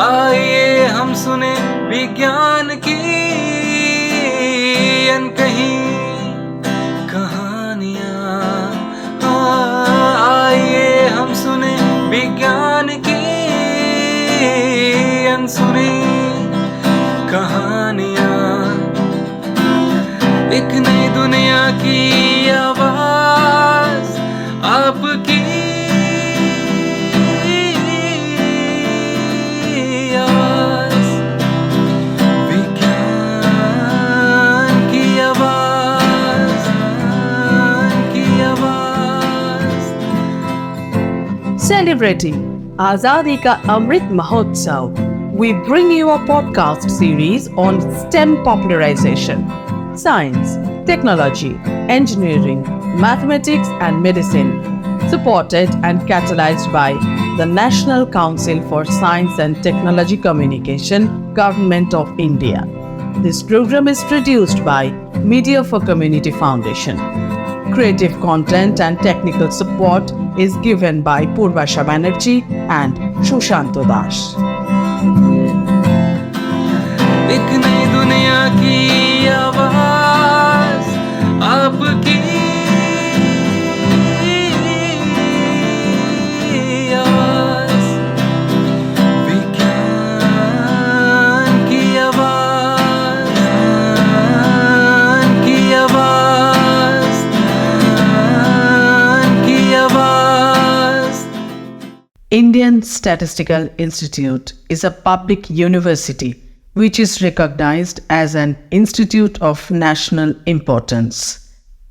आइए हम सुने विज्ञान की अनकही कहानियाँ। आइए हम सुने विज्ञान की अनसुनी कहानियाँ। एक नई दुनिया की आवाज़ आपकी आवाज़, विज्ञान की आवाज़, की आवाज़। Celebrating Azadi Ka Amrit Mahotsav, we bring you a podcast series on STEM popularization, science, technology, engineering, mathematics and medicine, supported and catalyzed by the National Council for Science and Technology Communication, Government of India. This program is produced by Media for Community Foundation. Creative content and technical support is given by Purvasha Banerjee and Shushanto Das. एक नई दुनिया की आवाज़ आपकी आवाज़, विज्ञान की आवाज़, की आवाज़, की आवाज़। Indian Statistical Institute is a public university which is recognized as an institute of national importance.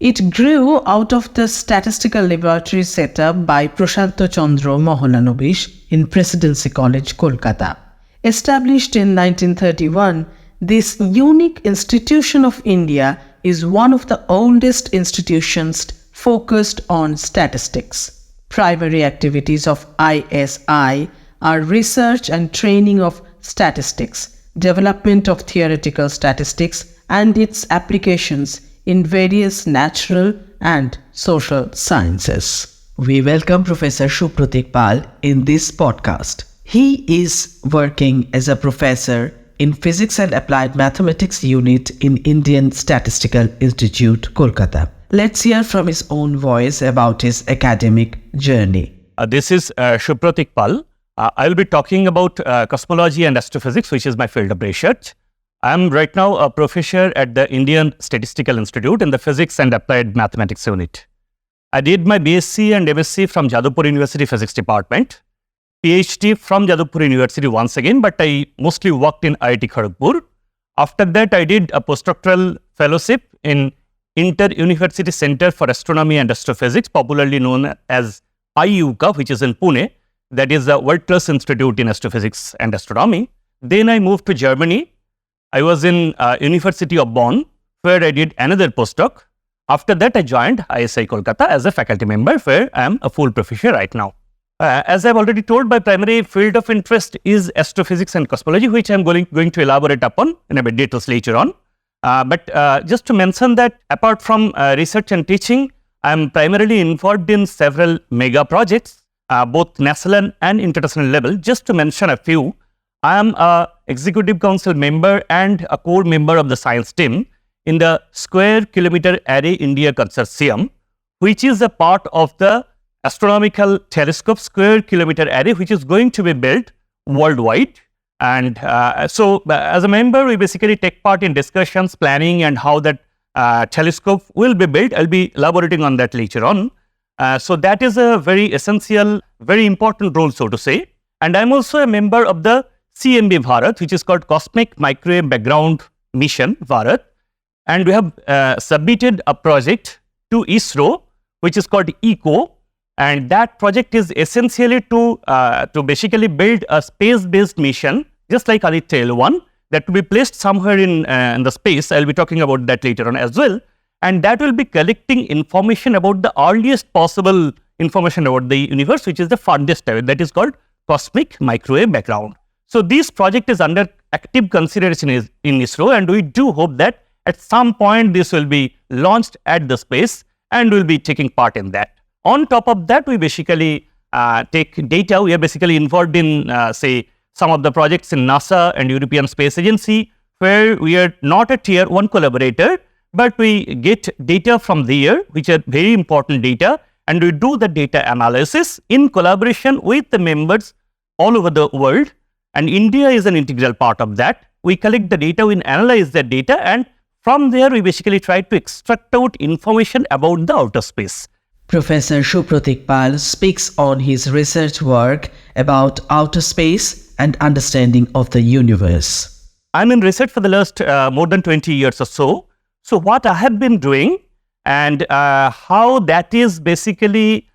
It grew out of the statistical laboratory set up by Prashanta Chandra Mohananobish in Presidency College, Kolkata. Established in 1931, this unique institution of India is one of the oldest institutions focused on statistics. Primary activities of ISI are research and training of statistics, development of theoretical statistics and its applications in various natural and social sciences. We welcome Professor Supratik in this podcast. He is working as a professor in Physics and Applied Mathematics Unit in Indian Statistical Institute, Kolkata. Let's hear from his own voice about his academic journey. This is Supratik. I will be talking about cosmology and astrophysics, which is my field of research. I am right now a professor at the Indian Statistical Institute in the Physics and Applied Mathematics Unit. I did my BSc and MSc from Jadavpur University Physics Department, PhD from Jadavpur University once again, but I mostly worked in IIT Kharagpur. After that, I did a postdoctoral fellowship in Inter-University Center for Astronomy and Astrophysics, popularly known as IUCA, which is in Pune. That is the world-class institute in astrophysics and astronomy. Then I moved to Germany. I was in University of Bonn, where I did another postdoc. After that, I joined ISI Kolkata as a faculty member, where I am a full professor right now. As I've already told, my primary field of interest is astrophysics and cosmology, which I'm going to elaborate upon in a bit details later on. But just to mention that apart from research and teaching, I'm primarily involved in several mega projects, both national and international level. Just to mention a few, I am a executive council member and a core member of the science team in the Square Kilometer Array India Consortium, which is a part of the astronomical telescope Square Kilometer Array, which is going to be built worldwide. And so as a member, we basically take part in discussions, planning, and how that telescope will be built. I'll be elaborating on that later on. So that is a very essential, very important role, so to say. And I'm also a member of the CMB Bharat, which is called Cosmic Microwave Background Mission Bharat. And we have submitted a project to ISRO, which is called ECO. And that project is essentially to basically build a space-based mission, just like Aditya L1, that will be placed somewhere in the space. I'll be talking about that later on as well. And that will be collecting information about the earliest possible information about the universe, which is the farthest away. That is called Cosmic Microwave Background. So this project is under active consideration in ISRO, and we do hope that at some point this will be launched at the space and we'll be taking part in that. On top of that, we basically take data. We are basically involved in, say, some of the projects in NASA and European Space Agency, where we are not a tier 1 collaborator, but we get data from there, which are very important data, and we do the data analysis in collaboration with the members all over the world. And India is an integral part of that. We collect the data, we analyze the data, and from there we basically try to extract out information about the outer space. Professor Supratik Pal speaks on his research work about outer space and understanding of the universe. I'm in research for the last more than 20 years or so. So what I have been doing and how that is basically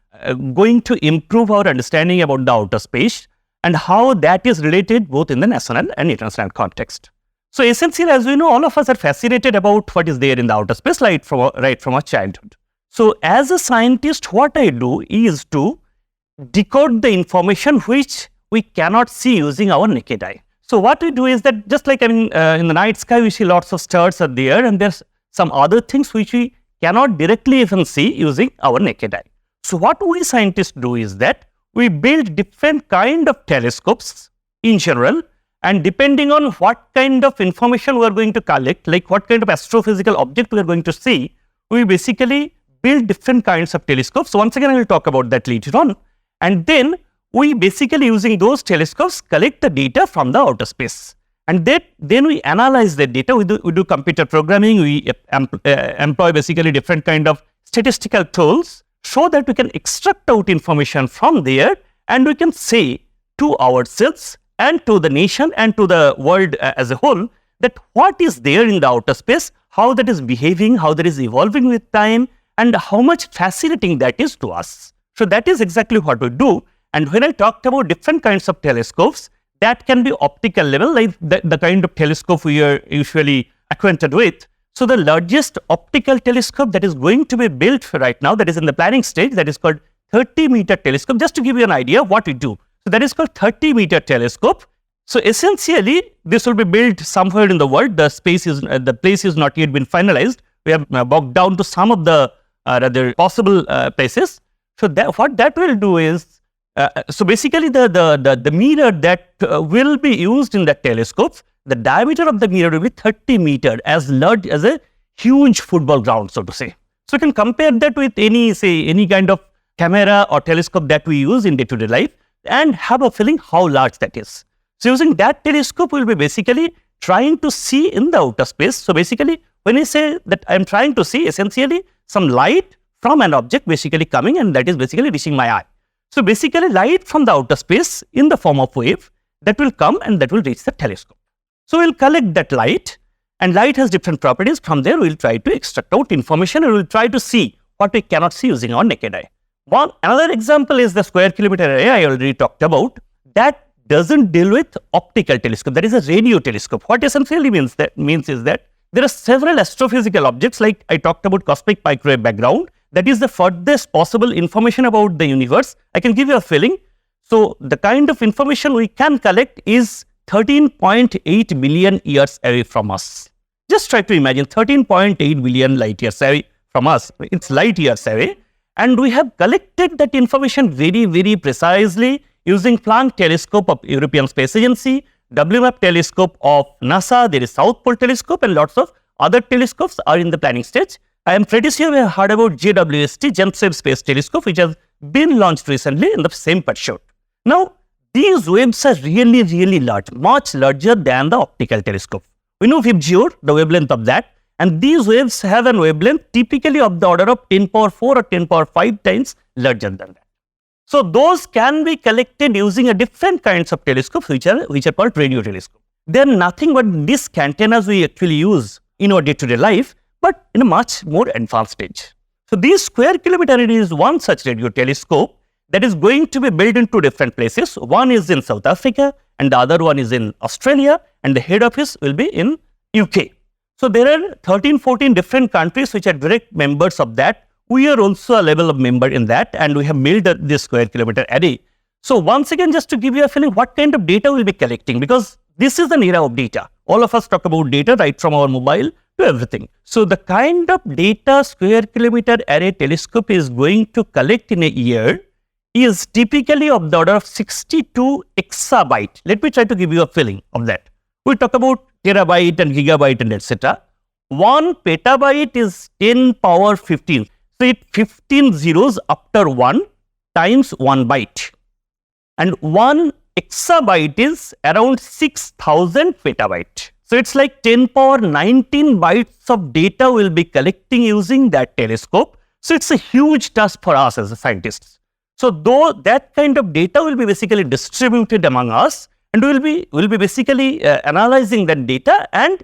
going to improve our understanding about the outer space and how that is related both in the national and international context. So essentially, as we know, all of us are fascinated about what is there in the outer space right from our childhood. So as a scientist, what I do is to decode the information which we cannot see using our naked eye. So what we do is that just like in the night sky, we see lots of stars are there, and there's some other things which we cannot directly even see using our naked eye. So what we scientists do is that we build different kind of telescopes in general, and depending on what kind of information we are going to collect, like what kind of astrophysical object we are going to see, we basically build different kinds of telescopes. So once again, I will talk about that later on. And then we basically using those telescopes collect the data from the outer space. And then we analyze the data. We do computer programming. We employ basically different kind of statistical tools so that we can extract out information from there, and we can say to ourselves and to the nation and to the world as a whole that what is there in the outer space, how that is behaving, how that is evolving with time, and how much fascinating that is to us. So that is exactly what we do. And when I talked about different kinds of telescopes, that can be optical level, like the kind of telescope we are usually acquainted with. So the largest optical telescope that is going to be built right now, that is in the planning stage, that is called 30-meter telescope. Just to give you an idea of what we do. So that is called 30-meter telescope. So essentially, this will be built somewhere in the world. The place is not yet been finalized. We have bogged down to some of the rather possible places. So what that will do is, so basically the mirror that will be used in the telescope, the diameter of the mirror will be 30 meters, as large as a huge football ground, so to say. So you can compare that with any kind of camera or telescope that we use in day-to-day life and have a feeling how large that is. So using that telescope, we'll be basically trying to see in the outer space. So basically, when I say that I'm trying to see, essentially some light from an object basically coming, and that is basically reaching my eye. So basically light from the outer space in the form of wave that will come and that will reach the telescope. So we'll collect that light, and light has different properties. From there, we'll try to extract out information, and we'll try to see what we cannot see using our naked eye. Another example is the square kilometer array I already talked about. That doesn't deal with optical telescope. That is a radio telescope. What essentially means is that there are several astrophysical objects, like I talked about cosmic microwave background. That is the furthest possible information about the universe. I can give you a feeling. So the kind of information we can collect is 13.8 billion years away from us. Just try to imagine 13.8 billion light years away from us. It's light years away. And we have collected that information very, very precisely using Planck telescope of European Space Agency, WMAP telescope of NASA, there is South Pole telescope, and lots of other telescopes are in the planning stage. I am pretty sure we have heard about JWST, James Webb Space Telescope, which has been launched recently in the same pursuit. Now, these waves are really, really large, much larger than the optical telescope. We know VKAEpisode, the wavelength of that, and these waves have a wavelength typically of the order of 10 power 4 or 10 power 5 times larger than that. So those can be collected using a different kinds of telescopes, which are called radio telescopes. They are nothing but disc antennas we actually use in our day-to-day life, but in a much more advanced stage. So this square kilometer array is one such radio telescope that is going to be built in two different places. One is in South Africa and the other one is in Australia, and the head office will be in UK. So there are 13-14 different countries which are direct members of that. We are also a level of member in that, and we have built this square kilometer array. So once again, just to give you a feeling what kind of data we'll be collecting, because this is an era of data. All of us talk about data right from our mobile to everything. So the kind of data square kilometer array telescope is going to collect in a year is typically of the order of 62 exabyte. Let me try to give you a feeling of that. We talk about terabyte and gigabyte and etc. 1 petabyte is 10 power 15. So it 15 zeros after 1 times 1 byte. And 1 exabyte is around 6,000 petabyte. So it's like 10 power 19 bytes of data we'll be collecting using that telescope. So it's a huge task for us as scientists. So though that kind of data will be basically distributed among us, and we'll be basically analyzing that data, and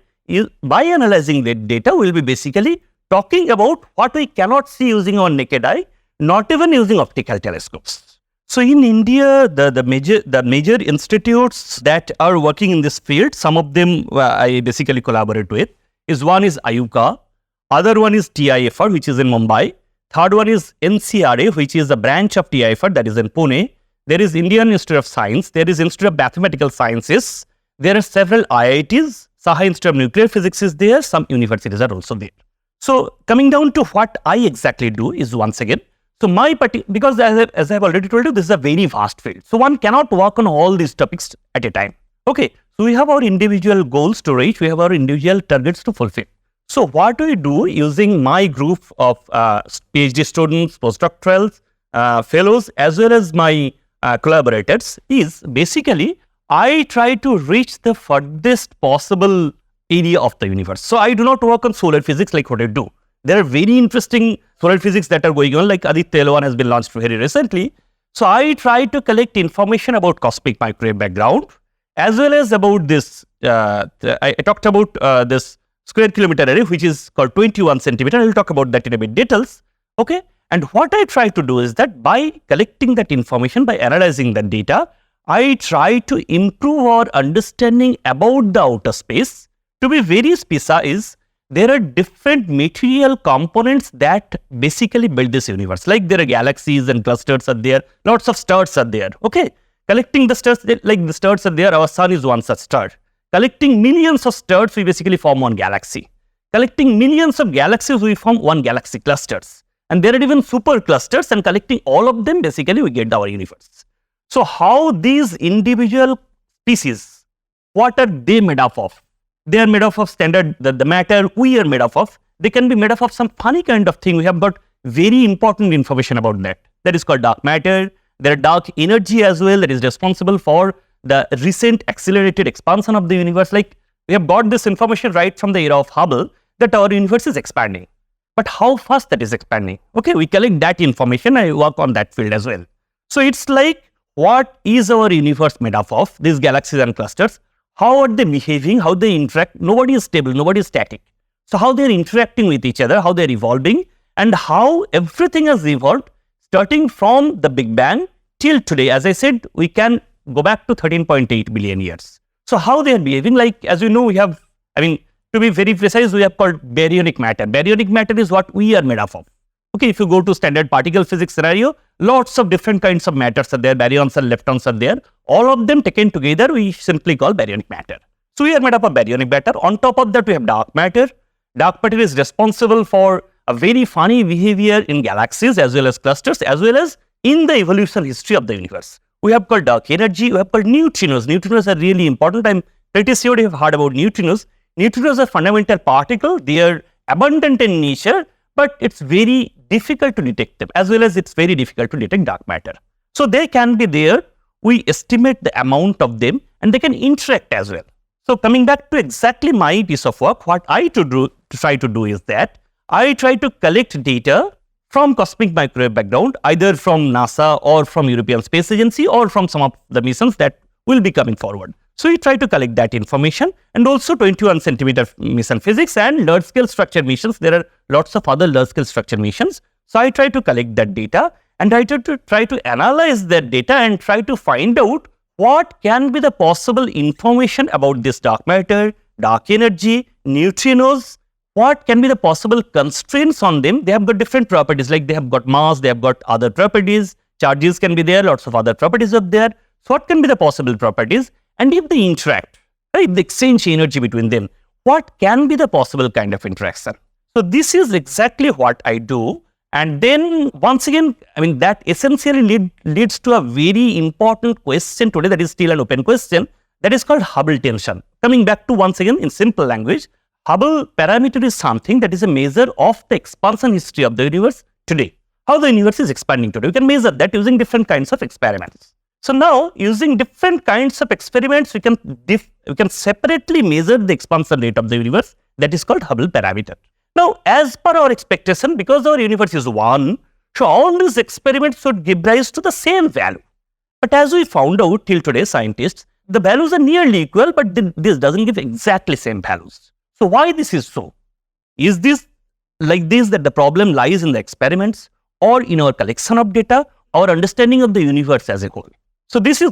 by analyzing that data, we'll be basically talking about what we cannot see using our naked eye, not even using optical telescopes. So in India, the major institutes that are working in this field, some of them I basically collaborate with, one is IUCAA, other one is TIFR, which is in Mumbai, third one is NCRA, which is a branch of TIFR, that is in Pune. There is Indian Institute of Science, there is Institute of Mathematical Sciences, there are several IITs, Saha Institute of Nuclear Physics is there, some universities are also there. So coming down to what I exactly do is, once again, so because as I have already told you, this is a very vast field. So one cannot work on all these topics at a time. Okay, so we have our individual goals to reach, we have our individual targets to fulfill. So what we do using my group of PhD students, postdoctorals, fellows, as well as my collaborators is basically I try to reach the furthest possible area of the universe. So I do not work on solar physics like what I do. There are very interesting solar physics that are going on, like Aditya L1 has been launched very recently. So I try to collect information about cosmic microwave background, as well as about this, I talked about this square kilometer array, which is called 21 centimeter. I will talk about that in a bit details. Okay. And what I try to do is that by collecting that information, by analyzing that data, I try to improve our understanding about the outer space. To be very precise, there are different material components that basically build this universe. Like there are galaxies and clusters are there, lots of stars are there. Okay, collecting the stars, like the stars are there, our sun is one such star. Collecting millions of stars, we basically form one galaxy. Collecting millions of galaxies, we form one galaxy clusters. And there are even super clusters, and collecting all of them, basically we get our universe. So how these individual species, what are they made up of? They are made up of standard, the matter we are made up of. They can be made up of some funny kind of thing. We have got very important information about that. That is called dark matter. There are dark energy as well that is responsible for the recent accelerated expansion of the universe. Like we have got this information right from the era of Hubble that our universe is expanding. But how fast that is expanding? Okay, we collect that information. I work on that field as well. So it's like, what is our universe made up of? These galaxies and clusters. How are they behaving? How they interact? Nobody is stable. Nobody is static. So how they are interacting with each other, how they are evolving, and how everything has evolved starting from the Big Bang till today. As I said, we can go back to 13.8 billion years. So how they are behaving, like as you know, we have, to be very precise, we have called baryonic matter. Baryonic matter is what we are made up of. Okay, if you go to standard particle physics scenario, lots of different kinds of matters are there, baryons and leptons are there. All of them taken together, we simply call baryonic matter. So we are made up of baryonic matter. On top of that, we have dark matter. Dark matter is responsible for a very funny behavior in galaxies as well as clusters, as well as in the evolution history of the universe. We have called dark energy, we have called neutrinos. Neutrinos are really important. I'm pretty sure you have heard about neutrinos. Neutrinos are fundamental particles. They are abundant in nature, but it's very difficult to detect them, as well as it's very difficult to detect dark matter. So they can be there. We estimate the amount of them, and they can interact as well. So coming back to exactly my piece of work, what I try to do is that I try to collect data from cosmic microwave background, either from NASA or from European Space Agency or from some of the missions that will be coming forward. So we try to collect that information, and also 21 centimeter mission physics and large scale structure missions. There are lots of other large scale structure missions. So I try to collect that data, and I try to analyze that data and try to find out what can be the possible information about this dark matter, dark energy, neutrinos. What can be the possible constraints on them? They have got different properties, like they have got mass, they have got other properties, charges can be there, lots of other properties are there. So what can be the possible properties? And if they interact, right, if they exchange energy between them, what can be the possible kind of interaction? So this is exactly what I do. And then once again, that essentially leads to a very important question today that is still an open question, that is called Hubble tension. Coming back to once again in simple language, Hubble parameter is something that is a measure of the expansion history of the universe today. How the universe is expanding today. We can measure that using different kinds of experiments. So now using different kinds of experiments, we can separately measure the expansion rate of the universe, that is called Hubble parameter. Now, as per our expectation, because our universe is one, so all these experiments should give rise to the same value. But as we found out till today, scientists, the values are nearly equal, but this doesn't give exactly same values. So why this is so? Is this like this, that the problem lies in the experiments or in our collection of data or understanding of the universe as a whole? So this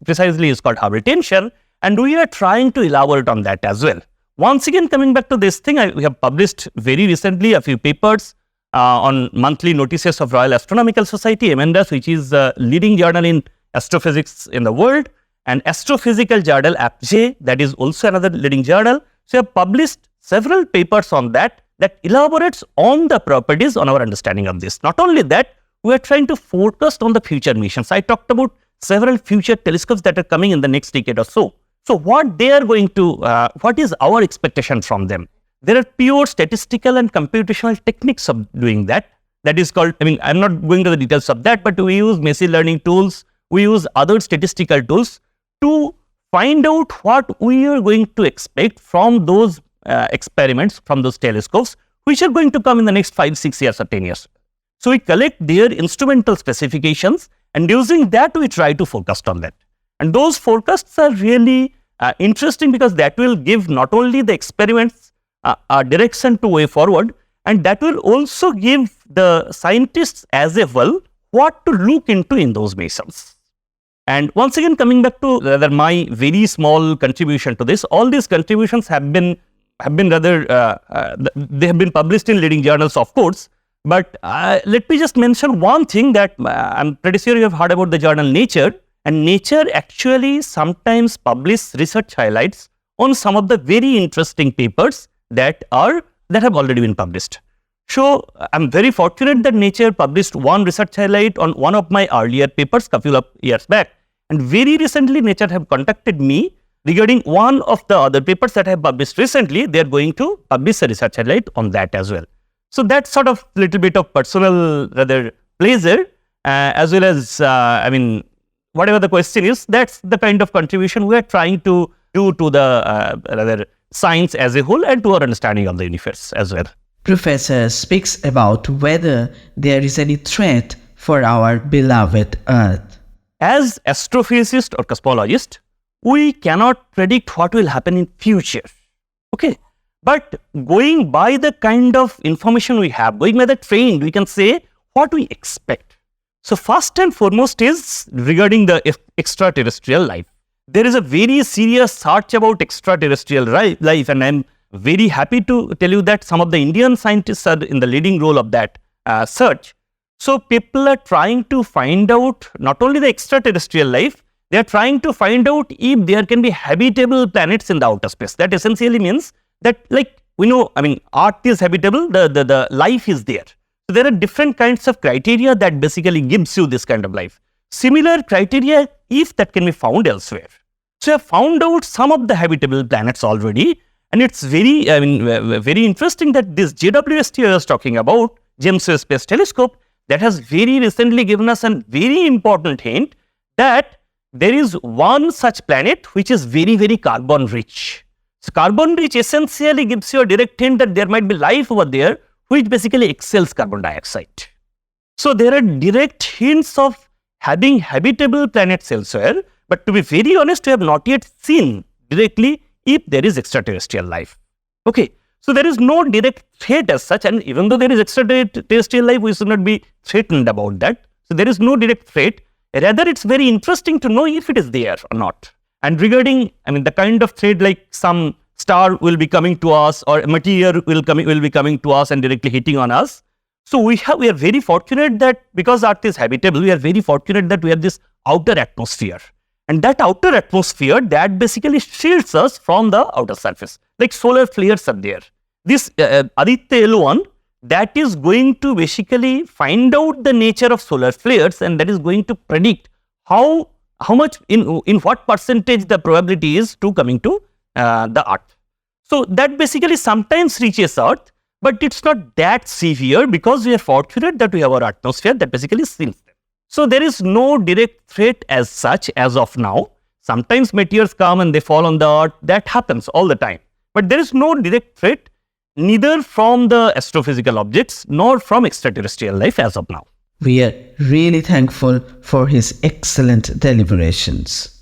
precisely is called Hubble tension, and we are trying to elaborate on that as well. Once again, coming back to this thing, we have published very recently a few papers on monthly notices of Royal Astronomical Society, (MNRAS), which is the leading journal in astrophysics in the world, and Astrophysical Journal (APJ), that is also another leading journal. So, we have published several papers on that elaborates on the properties on our understanding of this. Not only that, we are trying to forecast on the future missions. I talked about several future telescopes that are coming in the next decade or so. So, what they are going to, what is our expectation from them? There are pure statistical and computational techniques of doing that. That is called, I'm not going to the details of that, but we use machine learning tools, we use other statistical tools to find out what we are going to expect from those experiments, from those telescopes, which are going to come in the next 5, 6 years or 10 years. So, we collect their instrumental specifications, and using that we try to forecast on that. And those forecasts are really interesting because that will give not only the experiments a direction to way forward, and that will also give the scientists as a whole what to look into in those missions. And once again, coming back to rather my very small contribution to this, all these contributions have been rather they have been published in leading journals, of course. But let me just mention one thing that I'm pretty sure you have heard about the journal Nature. And Nature actually sometimes publish research highlights on some of the very interesting papers that have already been published. So I'm very fortunate that Nature published one research highlight on one of my earlier papers a couple of years back. And very recently Nature have contacted me regarding one of the other papers that I have published recently. They are going to publish a research highlight on that as well. So that's sort of little bit of personal rather pleasure as well as whatever the question is, that's the kind of contribution we are trying to do to the rather science as a whole and to our understanding of the universe as well. Professor speaks about whether there is any threat for our beloved Earth. As astrophysicists or cosmologists, we cannot predict what will happen in future. Okay, but going by the kind of information we have, going by the trend, we can say what we expect. So first and foremost is regarding the extraterrestrial life. There is a very serious search about extraterrestrial life, and I'm very happy to tell you that some of the Indian scientists are in the leading role of that search. So people are trying to find out not only the extraterrestrial life, they are trying to find out if there can be habitable planets in the outer space. That essentially means that, like we know, Earth is habitable, the life is there. So there are different kinds of criteria that basically gives you this kind of life. Similar criteria if that can be found elsewhere. So I have found out some of the habitable planets already, and it's very, very interesting that this JWST I was talking about, James Webb Space Telescope, that has very recently given us a very important hint that there is one such planet which is very, very carbon rich. So carbon rich essentially gives you a direct hint that there might be life over there which basically excels carbon dioxide. So there are direct hints of having habitable planets elsewhere, but to be very honest, we have not yet seen directly if there is extraterrestrial life. Okay, so there is no direct threat as such, and even though there is extraterrestrial life, we should not be threatened about that. So there is no direct threat. Rather, it's very interesting to know if it is there or not. And regarding, the kind of threat like some star will be coming to us or material will be coming to us and directly hitting on us. So we are very fortunate that because Earth is habitable, we are very fortunate that we have this outer atmosphere. And that outer atmosphere that basically shields us from the outer surface. Like solar flares are there. This Aditya L1, that is going to basically find out the nature of solar flares, and that is going to predict how much in what percentage the probability is to coming to the Earth. So that basically sometimes reaches Earth, but it's not that severe because we are fortunate that we have our atmosphere that basically seals them. So there is no direct threat as such as of now. Sometimes meteors come and they fall on the Earth. That happens all the time. But there is no direct threat neither from the astrophysical objects nor from extraterrestrial life as of now. We are really thankful for his excellent deliberations.